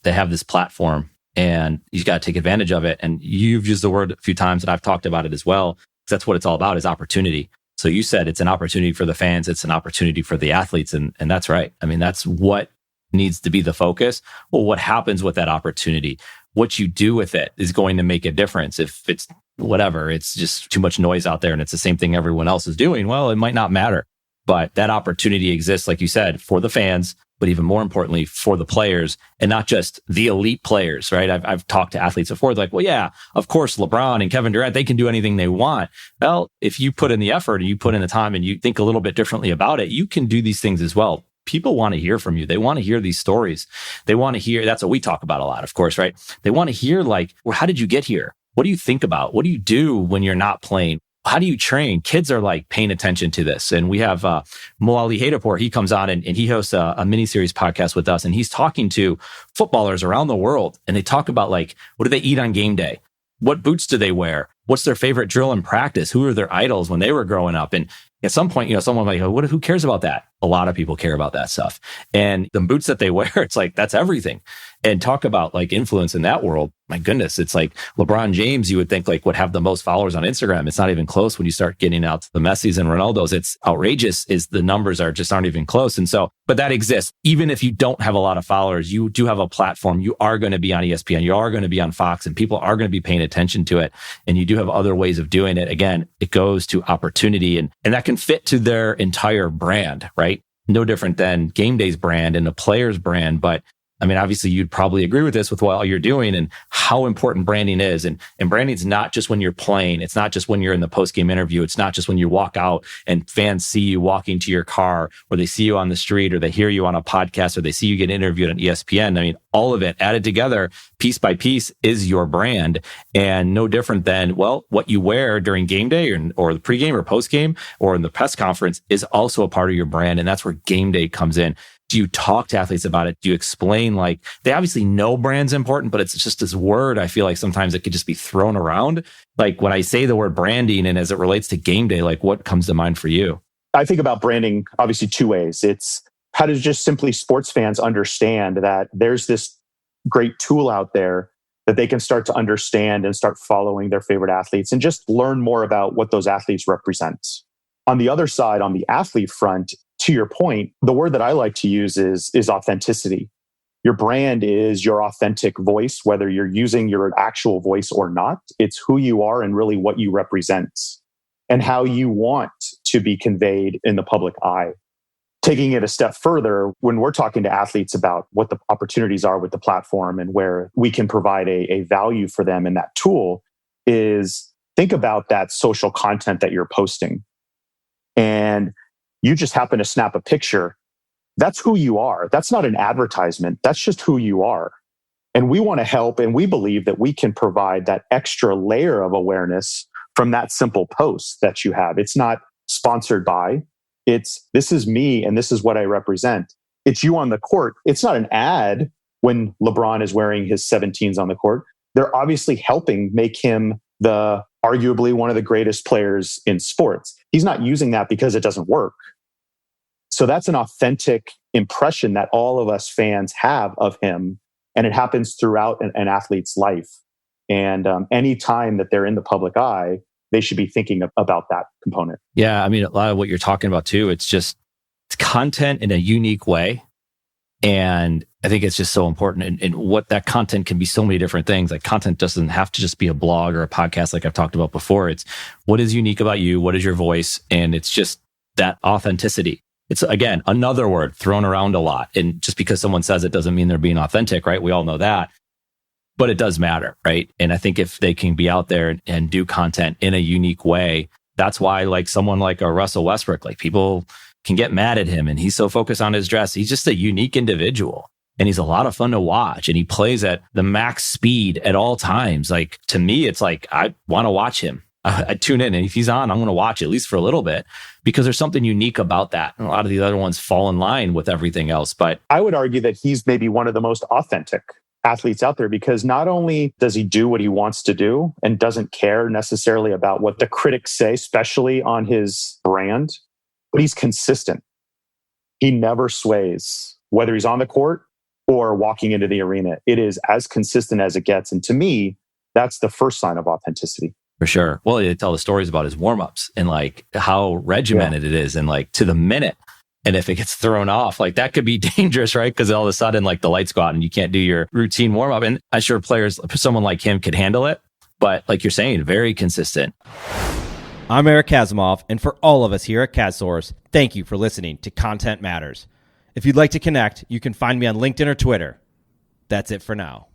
they have this platform and you've got to take advantage of it. And you've used the word a few times and I've talked about it as well. That's what it's all about, is opportunity. So you said it's an opportunity for the fans. It's an opportunity for the athletes. And that's right. I mean, that's what needs to be the focus. Well, what happens with that opportunity? What you do with it is going to make a difference. If it's whatever, it's just too much noise out there and it's the same thing everyone else is doing, well, it might not matter. But that opportunity exists, like you said, for the fans, but even more importantly, for the players, and not just the elite players, right? I've talked to athletes before, like, well, yeah, of course, LeBron and Kevin Durant, they can do anything they want. Well, if you put in the effort and you put in the time and you think a little bit differently about it, you can do these things as well. People want to hear from you. They want to hear these stories. They want to hear, that's what we talk about a lot, of course, right? They want to hear like, well, how did you get here? What do you think about? What do you do when you're not playing? How do you train? Kids are like paying attention to this. And we have Moali Haydapur. He comes on and he hosts a mini-series podcast with us. And he's talking to footballers around the world. And they talk about like, what do they eat on game day? What boots do they wear? What's their favorite drill in practice? Who are their idols when they were growing up? And at some point, someone might go, who cares about that? A lot of people care about that stuff. And the boots that they wear, it's like, that's everything. And talk about like influence in that world. My goodness, it's like LeBron James, you would think like would have the most followers on Instagram. It's not even close when you start getting out to the Messis and Ronaldos. It's outrageous is the numbers aren't even close. And so, but that exists. Even if you don't have a lot of followers, you do have a platform. You are going to be on ESPN. You are going to be on Fox and people are going to be paying attention to it. And you do have other ways of doing it. Again, it goes to opportunity and that can fit to their entire brand, right? No different than Game Day's brand and the player's brand. But I mean, obviously you'd probably agree with this with what all you're doing and how important branding is. And branding's not just when you're playing. It's not just when you're in the post-game interview. It's not just when you walk out and fans see you walking to your car or they see you on the street or they hear you on a podcast or they see you get interviewed on ESPN. I mean, all of it added together piece by piece is your brand and no different than, well, what you wear during game day or the pregame or postgame or in the press conference is also a part of your brand. And that's where game day comes in. Do you talk to athletes about it? Do you explain like they obviously know brand's important, but it's just this word. I feel like sometimes it could just be thrown around. Like when I say the word branding and as it relates to game day, like what comes to mind for you? I think about branding obviously two ways. It's how do just simply sports fans understand that there's this great tool out there that they can start to understand and start following their favorite athletes and just learn more about what those athletes represent. On the other side, on the athlete front, to your point, the word that I like to use is authenticity. Your brand is your authentic voice, whether you're using your actual voice or not. It's who you are and really what you represent and how you want to be conveyed in the public eye. Taking it a step further, when we're talking to athletes about what the opportunities are with the platform and where we can provide a value for them in that tool is think about that social content that you're posting. And you just happen to snap a picture. That's who you are. That's not an advertisement. That's just who you are. And we want to help. And we believe that we can provide that extra layer of awareness from that simple post that you have. It's not sponsored by. It's this is me and this is what I represent. It's you on the court. It's not an ad when LeBron is wearing his 17s on the court. They're obviously helping make him the arguably one of the greatest players in sports. He's not using that because it doesn't work. So that's an authentic impression that all of us fans have of him. And it happens throughout an athlete's life. And any time that they're in the public eye, they should be thinking about that component. Yeah. I mean, a lot of what you're talking about too, it's content in a unique way. And I think it's just so important. And what that content can be so many different things. Like content doesn't have to just be a blog or a podcast like I've talked about before. It's what is unique about you? What is your voice? And it's just that authenticity. It's, again, another word thrown around a lot. And just because someone says it doesn't mean they're being authentic, right? We all know that. But it does matter, right? And I think if they can be out there and do content in a unique way, that's why like someone like a Russell Westbrook, like people can get mad at him and he's so focused on his dress. He's just a unique individual and he's a lot of fun to watch and he plays at the max speed at all times. Like to me, it's like, I want to watch him. I tune in and if he's on, I'm going to watch at least for a little bit because there's something unique about that. And a lot of the other ones fall in line with everything else. But I would argue that he's maybe one of the most authentic athletes out there because not only does he do what he wants to do and doesn't care necessarily about what the critics say, especially on his brand, but he's consistent. He never sways, whether he's on the court or walking into the arena. It is as consistent as it gets. And to me, that's the first sign of authenticity. For sure. Well, they tell the stories about his warm-ups and like how regimented it is and like to the minute. And if it gets thrown off, like that could be dangerous, right? Because all of a sudden, like the lights go out and you can't do your routine warm-up. And I'm sure players, someone like him could handle it. But like you're saying, very consistent. I'm Eric Kasimov, and for all of us here at KazSource, thank you for listening to Content Matterz. If you'd like to connect, you can find me on LinkedIn or Twitter. That's it for now.